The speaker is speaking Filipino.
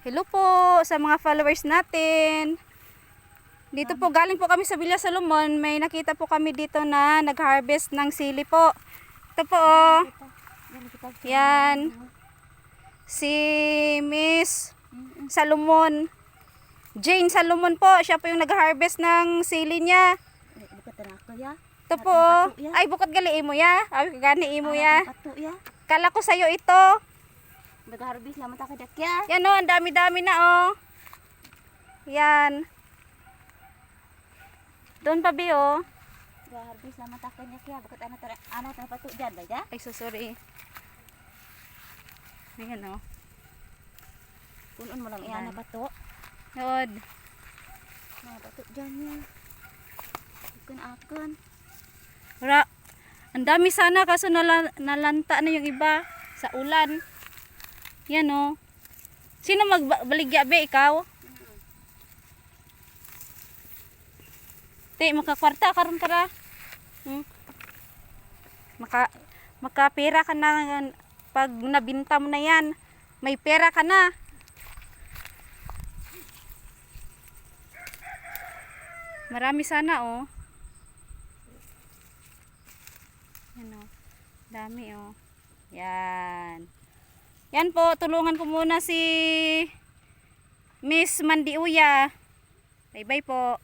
Hello po sa mga followers natin. Dito po, galing po kami sa Villa Solomon. May nakita po kami dito na nag-harvest ng sili po. Ito po oh. Yan. Si Miss Salomon. Jane Salomon po. Siya po yung nag-harvest ng sili niya. Ito po oh. Ay, bukod gali imo ya. Ay, kagani imo ya. Kala ko sa'yo ito. Nag-harvest naman ta kadak ya. Yan oh, ang dami-dami na oh. Yan. Doon pa bi oh. Nag-harvest naman ta kanya kya. Bakit anak na pato dyan ba ya? Ay, so sorry. Ayan oh. Punon mo lang iyan na pato. Yod. Mga pato dyan ya. Akon. Wala. Ang dami sana kaso nalanta na yung iba sa ulan. Yan oh. Sino magbaligya be ikaw? Te, makakwarta karon kara. Makapera ka na pag nabinta mo na yan. May pera ka na. Marami sana oh. Yan oh. Dami oh. Yan. Yan po, tulungan ko muna si Miss Mandiuya. Bye bye po.